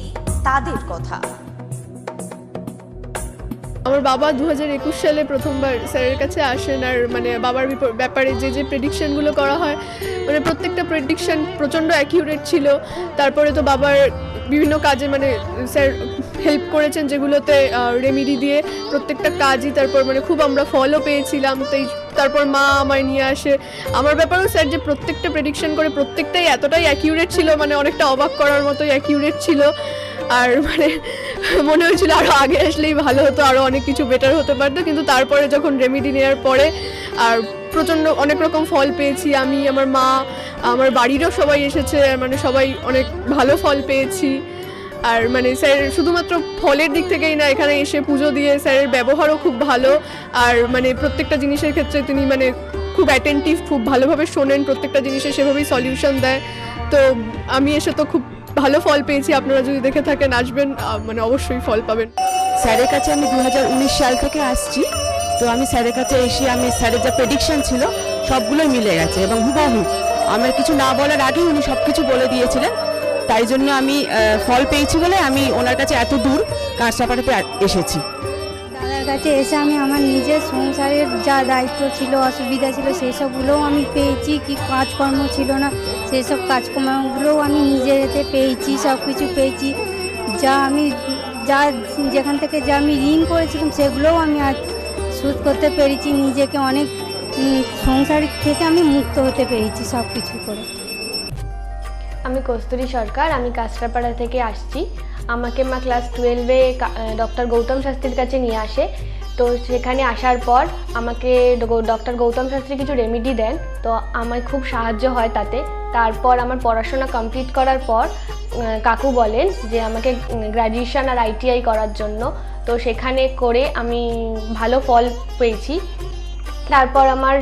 তাদের কথা। আমার বাবা 2021 সালে প্রথমবার স্যারের কাছে আসেন, আর মানে বাবার ব্যাপারে যে প্রেডিকশনগুলো করা হয় মানে প্রত্যেকটা প্রেডিকশন প্রচণ্ড অ্যাকিউরেট ছিল। তারপরে তো বাবার বিভিন্ন কাজে মানে স্যার হেল্প করেছেন, যেগুলোতে রেমিডি দিয়ে প্রত্যেকটা কাজই তারপর মানে খুব আমরা ফলও পেয়েছিলাম। তারপর মা আমায় নিয়ে আসে। আমার ব্যাপারেও স্যার যে প্রত্যেকটা প্রেডিকশন করে প্রত্যেকটাই এতটাই অ্যাকিউরেট ছিল, মানে অনেকটা অবাক করার মতোই অ্যাকিউরেট ছিল। আর মানে মনে হয়েছিল আরও আগে আসলেই ভালো হতো, আরও অনেক কিছু বেটার হতে পারতো। কিন্তু তারপরে যখন রেমিডি নেওয়ার পরে আর প্রচণ্ড অনেক রকম ফল পেয়েছি আমি, আমার মা, আমার বাড়িরও সবাই এসেছে, মানে সবাই অনেক ভালো ফল পেয়েছি। আর মানে স্যার শুধুমাত্র ফলের দিক থেকেই না, এখানে এসে পুজো দিয়ে স্যারের ব্যবহারও খুব ভালো। আর মানে প্রত্যেকটা জিনিসের ক্ষেত্রে তিনি মানে খুব অ্যাটেন্টিভ, খুব ভালোভাবে শোনেন, প্রত্যেকটা জিনিসে সেভাবেই সলিউশন দেয়। তো আমি এসে তো খুব ভালো ফল পেয়েছি। আপনারা যদি দেখে থাকেন আসবেন, মানে অবশ্যই ফল পাবেন। স্যারের কাছে আমি 2019 সাল থেকে আসছি। তো আমি স্যারের কাছে এসে আমি স্যারের যা প্রেডিকশন ছিল সবগুলোই মিলে গেছে এবং হুবহু আমার কিছু না বলার আগেই উনি সব কিছু বলে দিয়েছিলেন। তাই জন্য আমি ফল পেয়েছি বলে আমি ওনার কাছে এত দূর কাঁচরাপাড়াতে এসেছি। দাদার কাছে এসে আমি আমার নিজের সংসারের যা দায়িত্ব ছিল, অসুবিধা ছিল, সেই সবগুলোও আমি পেয়েছি। কি কাজকর্ম ছিল না, সেই সব কাজকর্মগুলোও আমি নিজের এতে পেয়েছি, সব কিছু পেয়েছি। যেখান থেকে যা আমি ঋণ করেছিলাম সেগুলোও আমি আজ শোধ করতে পেরেছি। নিজেকে অনেক সংসার থেকে আমি মুক্ত হতে পেরেছি সব কিছু করে। আমি কস্তুরী সরকার, আমি কাঁচরাপাড়া থেকে আসছি। আমাকে মা ক্লাস 12-এ ডক্টর গৌতম শাস্ত্রীর কাছে নিয়ে আসে। তো সেখানে আসার পর আমাকে ডক্টর গৌতম শাস্ত্রী কিছু রেমিডি দেন, তো আমার খুব সাহায্য হয় তাতে। তারপর আমার পড়াশোনা কমপ্লিট করার পর কাকু বলেন যে আমাকে গ্র্যাজুয়েশন আর ITI করার জন্য। তো সেখানে করে আমি ভালো ফল পেয়েছি। তারপর আমার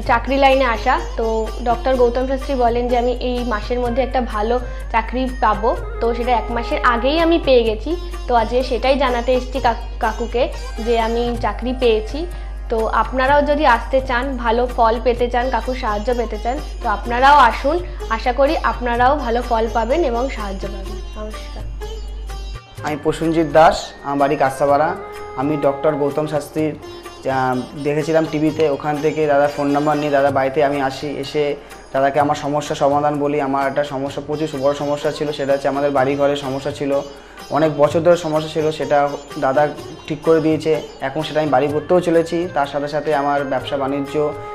চাকরি লাইনে আসা, তো ডক্টর গৌতম শাস্ত্রী বলেন যে আমি এই মাসের মধ্যে একটা ভালো চাকরি পাবো। তো সেটা 1 মাসের আগেই আমি পেয়ে গেছি। তো আজকে সেটাই জানাতে এসেছি কাকুকে যে আমি চাকরি পেয়েছি। তো আপনারাও যদি আসতে চান, ভালো ফল পেতে চান, কাকুর সাহায্য পেতে চান, তো আপনারাও আসুন। আশা করি আপনারাও ভালো ফল পাবেন এবং সাহায্য পাবেন। নমস্কার। আমি প্রসেনজিৎ দাস, আমার বাড়ি কাঁচরাপাড়া। আমি ডক্টর গৌতম শাস্ত্রীর দেখেছিলাম টিভিতে, ওখান থেকে দাদার ফোন নাম্বার নিয়ে দাদা বাড়িতে আমি আসি। এসে দাদাকে আমার সমস্যার সমাধান বলি। আমার একটা সমস্যা, প্রচুর বড় সমস্যা ছিল, সেটা হচ্ছে আমাদের বাড়ি ঘরের সমস্যা ছিল, অনেক বছর ধরে সমস্যা ছিল। সেটা দাদা ঠিক করে দিয়েছে। এখন সেটা আমি বাড়ি করতেও চলেছি। তার সাথে সাথে আমার ব্যবসা বাণিজ্য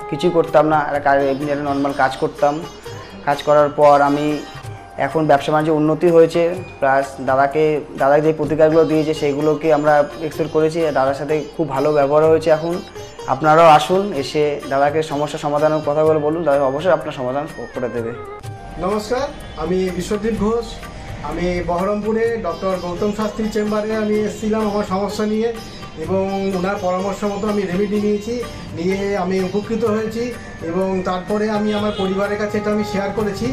কিছুই করতাম না, এমনি একটা নর্মাল কাজ করতাম। কাজ করার পর আমি এখন ব্যবসা বাণিজ্য উন্নতি হয়েছে। প্লাস দাদাকে যে প্রতিকারগুলো দিয়েছে সেগুলোকে আমরা এক্সপেক্ট করেছি। দাদার সাথে খুব ভালো ব্যবহার হয়েছে। এখন আপনারাও আসুন, এসে দাদাকে সমস্যা সমাধানের কথাগুলো বলুন, দাদা অবশ্যই আপনার সমাধান করে দেবে। নমস্কার, আমি বিশ্বজিৎ ঘোষ। আমি বহরমপুরে ডক্টর গৌতম শাস্ত্রীর চেম্বারে আমি এসেছিলাম আমার সমস্যা নিয়ে, এবং ওনার পরামর্শ মতো আমি রেমেডি নিয়ে আমি উপকৃত হয়েছি। এবং তারপরে আমি আমার পরিবারের কাছে এটা আমি শেয়ার করেছি।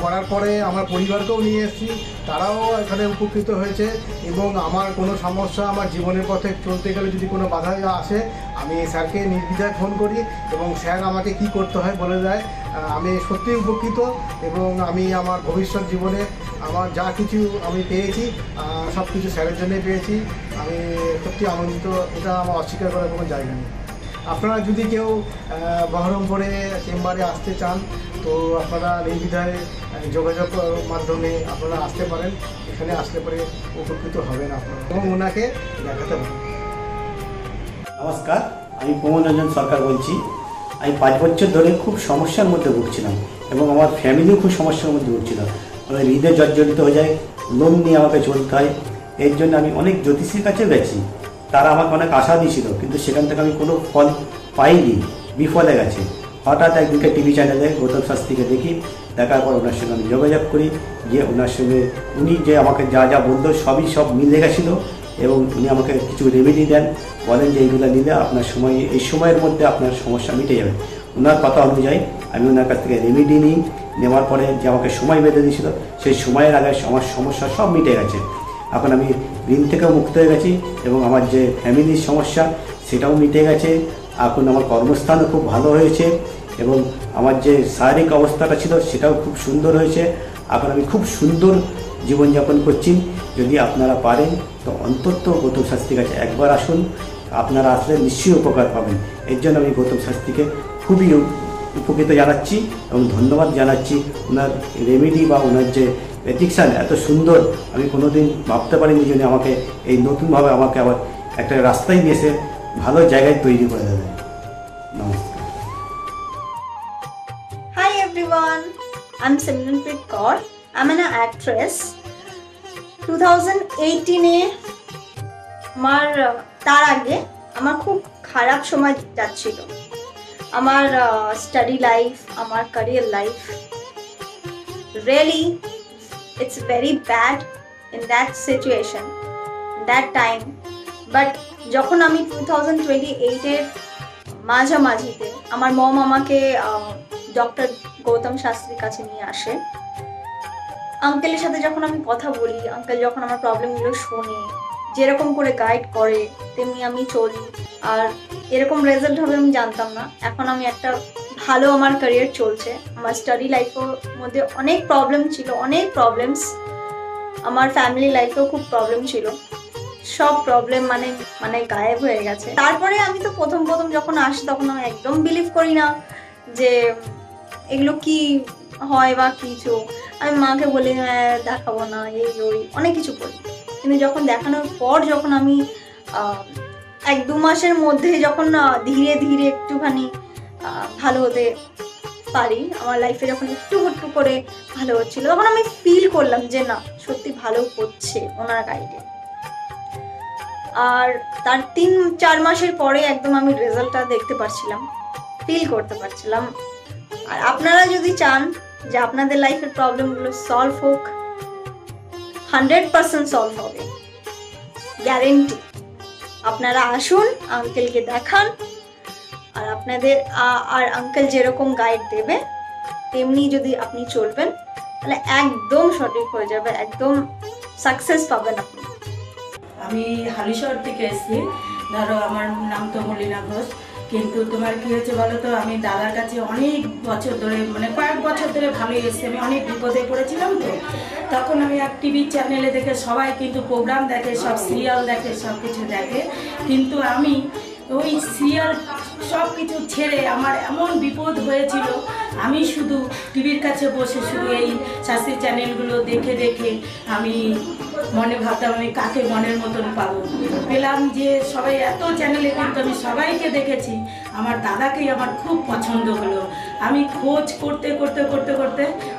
করার পরে আমার পরিবারকেও নিয়ে এসেছি, তারাও এখানে উপকৃত হয়েছে। এবং আমার কোনো সমস্যা, আমার জীবনের পথে চলতে গেলে যদি কোনো বাধা আসে, আমি স্যারকে নির্দ্বিধায় ফোন করি এবং স্যার আমাকে কি করতে হয় বলে দেয়। আমি সত্যিই উপকৃত, এবং আমি আমার ভবিষ্যৎ জীবনে আমার যা কিছু আমি পেয়েছি সব কিছু স্যারের জন্যই পেয়েছি। আমি সত্যি আনন্দিত, এটা আমার অস্বীকার করার কোনো জায়গা নেই। আপনারা যদি কেউ বহরমপুরে চেম্বারে আসতে চান, তো আপনারা নির্দ্বিধায় যোগাযোগ মাধ্যমে আপনারা আসতে পারেন। এখানে আসলে পরে উপকৃত হবেন আপনারা এবং ওনাকে দেখাতে পারেন। নমস্কার, আমি প্রমোদ রঞ্জন সরকার বলছি। আমি 5 বছর ধরে খুব সমস্যার মধ্যে ভুগছিলাম এবং আমার ফ্যামিলিও খুব সমস্যার মধ্যে ভুগছিল। আমার হৃদয় জর্জরিত হয়ে যায়, লোন নিয়ে আমাকে চলতে হয়। এর জন্য আমি অনেক জ্যোতিষীর কাছে গেছি, তারা আমাকে অনেক আশা দিয়েছিল, কিন্তু সেখান থেকে আমি কোনো ফল পাইনি, বিফলে গেছে। হঠাৎ একদিকে টিভি চ্যানেলে গৌতম শাস্ত্রীকে দেখি, দেখার পর ওনার সঙ্গে আমি যোগাযোগ করি, যে ওনার সঙ্গে উনি যে আমাকে যা বলতো সব মিলে গেছিলো। এবং উনি আমাকে কিছু রেমেডি দেন, বলেন যে এইগুলো নিলে আপনার এই সময়ের মধ্যে আপনার সমস্যা মিটে যাবে। ওনার কথা অনুযায়ী আমি ওনার কাছ থেকে রেমেডি নিই। নেওয়ার পরে যে আমাকে সময় বেঁধে দিয়েছিল, সেই সময়ের আগে আমার সমস্যা সব মিটে গেছে। এখন আমি ঋণ থেকেও মুক্ত হয়ে গেছি এবং আমার যে ফ্যামিলির সমস্যা সেটাও মিটে গেছে। এখন আমার কর্মস্থানও খুব ভালো হয়েছে এবং আমার যে শারীরিক অবস্থাটা ছিল সেটাও খুব সুন্দর হয়েছে। এখন আমি খুব সুন্দর জীবনযাপন করছি। যদি আপনারা পারেন তো অন্তত গৌতম শাস্ত্রীর কাছে একবার আসুন, আপনারা আসলে নিশ্চয়ই উপকার পাবেন। এর জন্য আমি গৌতম শাস্ত্রীকে খুবই উপকৃত জানাচ্ছি এবং ধন্যবাদ জানাচ্ছি। ওনার রেমেডি বা ওনার যে প্রেডিকশান এত সুন্দর, আমি কোনোদিন ভাবতে পারিনি যে আমাকে এই নতুনভাবে আমাকে আবার একটা রাস্তায় নিয়ে এসে ভালো জায়গায় তৈরি করে দেবে। নমস্কার। Hi everyone, I'm Simranpreet Kaur. I'm an actress. 2018-এ তার আগে আমার খুব খারাপ সময় যাচ্ছিল। আমার স্টাডি লাইফ, আমার career life, really it's very bad in that situation, that time. But যখন আমি 2028-এর মাঝামাঝিতে আমার মম আমাকে ডক্টর গৌতম শাস্ত্রীর কাছে নিয়ে আসে। আঙ্কেলের সাথে যখন আমি কথা বলি, আঙ্কেল যখন আমার প্রবলেমগুলো শোনে, যেরকম করে গাইড করে তেমনি আমি চলি। আর এরকম রেজাল্ট হবে আমি জানতাম না। এখন আমি একটা ভালো আমার ক্যারিয়ার চলছে। আমার স্টাডি লাইফের মধ্যে অনেক প্রবলেম ছিল, অনেক প্রবলেমস। আমার ফ্যামিলি লাইফেও খুব প্রবলেম ছিল। সব প্রবলেম মানে গায়েব হয়ে গেছে। তারপরে আমি তো প্রথম যখন আসি তখন আমি একদম বিলিভ করি না যে এগুলো কি হয় বা কিছু। আমি মাকে বলি দেখাবো না, এই ওই অনেক কিছু বলি। কিন্তু যখন দেখানোর পর যখন আমি 1-2 মাসের মধ্যে যখন ধীরে ধীরে একটুখানি ভালো হতে পারি, আমার লাইফে যখন একটু করে ভালো হচ্ছিল, তখন আমি ফিল করলাম যে না, সত্যি ভালো হচ্ছে ওনার গাইডে। আর তার 3-4 মাসের পরে একদম আমি রেজাল্টটা দেখতে পারছিলাম, ফিল করতে পারছিলাম। আর আপনারা যদি চান যে আপনাদের লাইফের প্রবলেমগুলো সলভ হোক, 100% সলভ হবে, গ্যারেন্টি। আপনারা আসুন, আঙ্কেলকে দেখান, আর আপনাদের আর আঙ্কেল যেরকম গাইড দেবে তেমনি যদি আপনি চলবেন তাহলে একদম সঠিক হয়ে যাবে, একদম সাকসেস পাবেন আপনি। আমি হালিশহর থেকে এসেছি। ধরো আমার নাম তো মলিনা ঘোষ, কিন্তু তোমার কি হয়েছে বলো তো, আমি দাদার কাছে অনেক বছর ধরে কয়েক বছর ধরে ভালোই এসেছি। আমি অনেক বিপদে পড়েছিলাম, তো তখন আমি এক টিভি চ্যানেলে দেখে, সবাই কিন্তু প্রোগ্রাম দেখে, সব সিরিয়াল দেখে, সব কিছু দেখে, কিন্তু আমি ওই সিরিয়াল সব কিছু ছেড়ে আমার এমন বিপদ হয়েছিল, আমি শুধু টিভির কাছে বসে শুধু এই শাস্ত্রী চ্যানেলগুলো দেখে আমি মনে ভাবতাম আমি কাকে মনের মতন পাবো। পেলাম যে সবাই এত চ্যানেলে, কিন্তু আমি সবাইকে দেখেছি, আমার দাদাকেই আমার খুব পছন্দ হলো। আমি খোঁজ করতে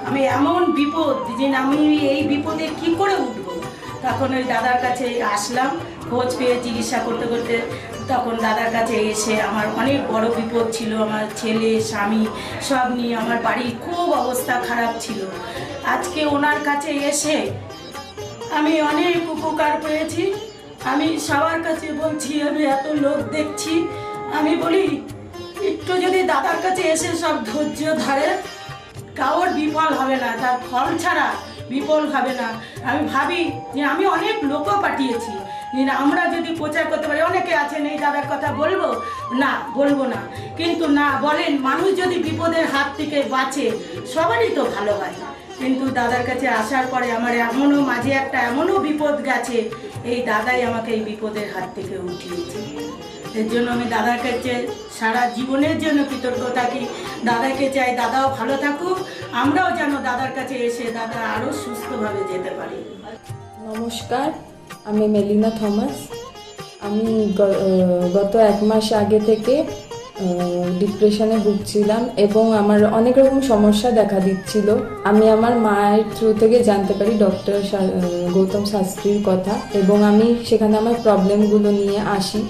আমি এমন বিপদ যে আমি এই বিপদে কি করে উঠবো, তখন ওই দাদার কাছে আসলাম। খোঁজ পেয়ে চিকিৎসা করতে তখন দাদার কাছে এসে আমার অনেক বড় বিপদ ছিল, আমার ছেলে স্বামী সব নিয়ে আমার বাড়ির খুব অবস্থা খারাপ ছিল। আজকে ওনার কাছে এসে আমি অনেক উপকার পেয়েছি। আমি সবার কাছে বলছি, আমি এত লোক দেখছি, আমি বলি একটু যদি দাদার কাছে এসে সব ধৈর্য ধরে, কারোর বিফল হবে না, তার ফল ছাড়া বিফল হবে না। আমি ভাবি যে আমি অনেক লোকও পাঠিয়েছি, আমরা যদি প্রচার করতে পারি, অনেকে আছেন এই দাদার কথা বলবো না, কিন্তু না বলেন, মানুষ যদি বিপদের হাত থেকে বাঁচে সবারই তো ভালো হয়। কিন্তু দাদার কাছে আসার পরে আমার মাঝে একটা এমনও বিপদ গেছে, এই দাদাই আমাকে এই বিপদের হাত থেকে উঠিয়েছে। এর জন্য আমি দাদার কাছে সারা জীবনের জন্য কৃতজ্ঞ থাকি। দাদাকে চাই দাদাও ভালো থাকুক, আমরাও যেন দাদার কাছে এসে দাদা আরও সুস্থভাবে যেতে পারি। নমস্কার, আমি মেলিনা থমাস। আমি গত 1 মাস আগে থেকে ডিপ্রেশনে ভুগছিলাম এবং আমার অনেক রকম সমস্যা দেখা দিচ্ছিল। আমি আমার মায়ের থ্রু থেকে জানতে পারি ডক্টর গৌতম শাস্ত্রীর কথা, এবং আমি সেখানে আমার প্রবলেমগুলো নিয়ে আসি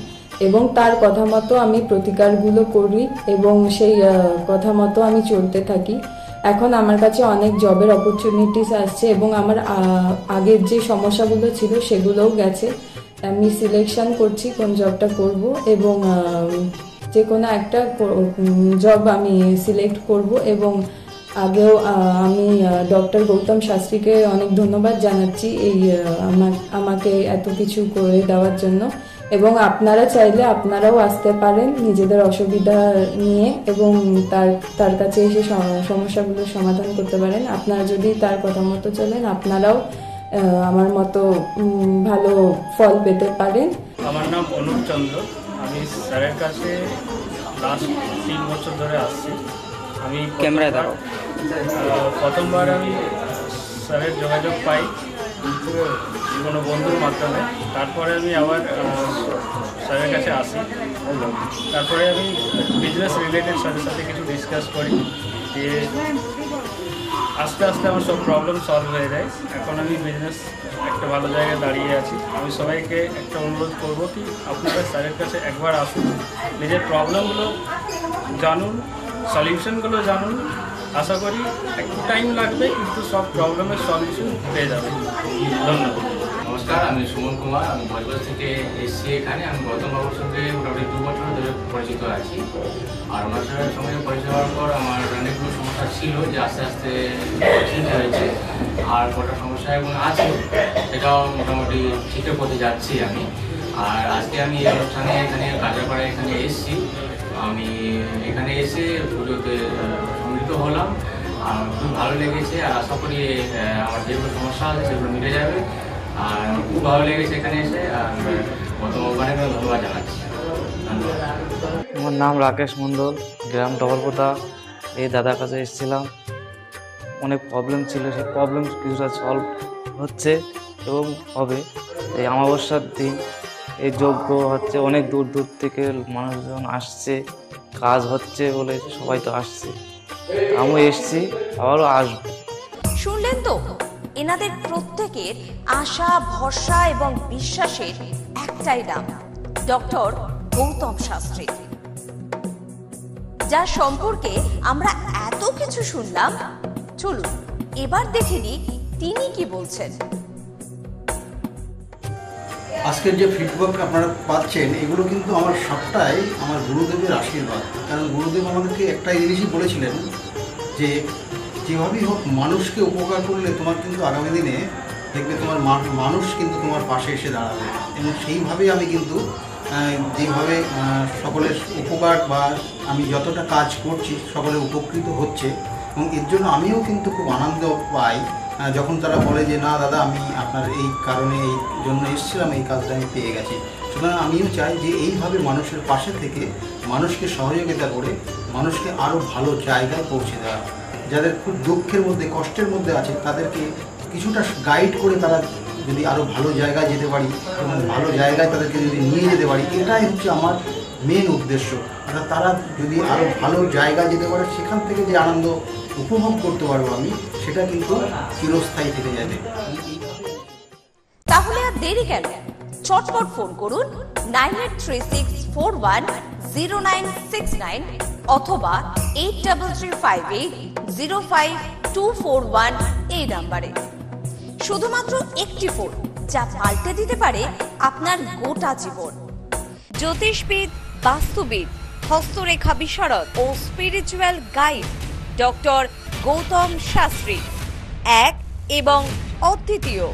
এবং তার কথা মতো আমি প্রতিকারগুলো করি এবং সেই কথা মতো আমি চলতে থাকি। এখন আমার কাছে অনেক জবের অপরচুনিটিস আসছে এবং আমার আগের যে সমস্যাগুলো ছিল সেগুলোও গেছে। আমি সিলেকশন করছি কোন জবটা করব এবং যে কোনো একটা জব আমি সিলেক্ট করব। এবং আগেও আমি ডক্টর গৌতম শাস্ত্রীকে অনেক ধন্যবাদ জানাচ্ছি এই আমাকে এত কিছু করে দেওয়ার জন্য। এবং আপনারা চাইলে আপনারাও আসতে পারেন নিজেদের অসুবিধা নিয়ে এবং তার কাছে এসে সমস্যাগুলোর সমাধান করতে পারেন। আপনারা যদি তার কথা মতো চলেন আপনারাও আমার মতো ভালো ফল পেতে পারেন। আমার নাম অনুপ চন্দ্র, আমি স্যারের কাছে লাস্ট 3 বছর ধরে আসছি। আমি প্রথমবার আমি স্যারের যোগাযোগ পাই কোনো বন্ধুর মাধ্যমে, তারপরে আমি আবার স্যারের কাছে আসি। তারপরে আমি বিজনেস রিলেটেড স্যারের সাথে কিছু ডিসকাস করি, দিয়ে আস্তে আস্তে আমার সব প্রবলেম সলভ হয়ে যায়। এখন আমি বিজনেস একটা ভালো জায়গায় দাঁড়িয়ে আছি। আমি সবাইকে একটা অনুরোধ করবো কি আপনারা স্যারের কাছে একবার আসুন, নিজের প্রবলেমগুলো জানুন, সলিউশনগুলো জানুন। আশা করি একটু টাইম লাগবে কিন্তু সব প্রবলেমের সলিউশন পেয়ে যাবেন। ধন্যবাদ। নমস্কার, আমি সুমন কুমার, আমি ভোজবাজার থেকে এসেছি এখানে। আমি গৌতমবাবুর সঙ্গে মোটামুটি 2 বছর ধরে পরিচিত আছি। আর ওনার সঙ্গে পরিচয় হওয়ার পর আমার অনেকগুলো সমস্যা ছিল যে আস্তে আস্তে ঠিক হয়েছে, আর কটা সমস্যা এবং আছে সেটাও মোটামুটি ঠিকঠাক পথে যাচ্ছি আমি। আর আজকে আমি এই অনুষ্ঠানে এখানে কাঁচরাপাড়ায় এখানে এসেছি। আমি এখানে এসে পুজোতে সম্মিলিত হলাম, আর খুব ভালো লেগেছে। আর আশা করি আমার যেগুলো সমস্যা আছে সেগুলো মিটে যাবে। আর খুব ভালো লেগেছে এখানে এসে, আর অনেক ধন্যবাদ জানাচ্ছি। আমার নাম রাকেশ মণ্ডল, গ্রাম ডবলপোতা। এই দাদার কাছে এসেছিলাম, অনেক প্রবলেম ছিল, সেই প্রবলেম কিছুটা সলভ হচ্ছে এবং হবে। এই অমাবস্যার দিন এই যজ্ঞ হচ্ছে, অনেক দূর দূর থেকে মানুষজন আসছে, কাজ হচ্ছে বলে সবাই তো আসছে, আমিও এসছি, আবারও আসবো। শুনলেন তো, এনাদের প্রত্যেকের আশা, ভরসা এবং বিশ্বাসের একটাই নাম, ডক্টর গৌতম শাস্ত্রী, যার সম্পর্কে আমরা এত কিছু শুনলাম। চলুন এবার দেখে নিই তিনি কি বলছেন। আজকের যে ফিডব্যাক আপনারা পাচ্ছেন এগুলো কিন্তু আমার সবটাই আমার গুরুদেবের আশীর্বাদ। কারণ গুরুদেব আমাদেরকে একটাই জিনিসই বলেছিলেন যে যেভাবেই হোক মানুষকে উপকার করলে তোমার কিন্তু আগামী দিনে দেখবে তোমার মানুষ কিন্তু তোমার পাশে এসে দাঁড়াবে। এবং সেইভাবেই আমি কিন্তু যেভাবে সকলের উপকার বা আমি যতটা কাজ করছি সকলে উপকৃত হচ্ছে, এবং এর জন্য আমিও কিন্তু খুব আনন্দ পাই যখন তারা বলে যে না দাদা আমি আপনার এই কারণে এই জন্য এসেছিলাম, এই কাজটা আমি পেয়ে গেছি। সুতরাং আমিও চাই যে এইভাবে মানুষের পাশে থেকে মানুষকে সহযোগিতা করে মানুষকে আরও ভালো জায়গায় পৌঁছে দেওয়া। যাদের খুব দুঃখের মধ্যে কষ্টের মধ্যে আছে তাদেরকে কিছুটা গাইড করে তারা যদি আরও ভালো জায়গায় যেতে পারি এবং ভালো জায়গায় তাদেরকে যদি নিয়ে যেতে পারি, এটাই হচ্ছে আমার মেন উদ্দেশ্য। অর্থাৎ তারা যদি আরও ভালো জায়গায় যেতে পারে, সেখান থেকে যে আনন্দ উপভোগ করতে পারবো আমি, সেটা কিন্তু চিরস্থায়ী থেকে যাবে। তাহলে আর দেরি কেন, চটপট ফোন করুন 9836410969 অথবা 8335805241 এই নাম্বারে। শুধুমাত্র একটি ফোন, যা পাল্টে দিতে পারে আপনার গোটা জীবন। জ্যোতিষবিদ, বাস্তুবিদ, হস্তরেখা বিশারদ ও spiritual guide doctor Gautam Shastri, এক এবং অদ্বিতীয়।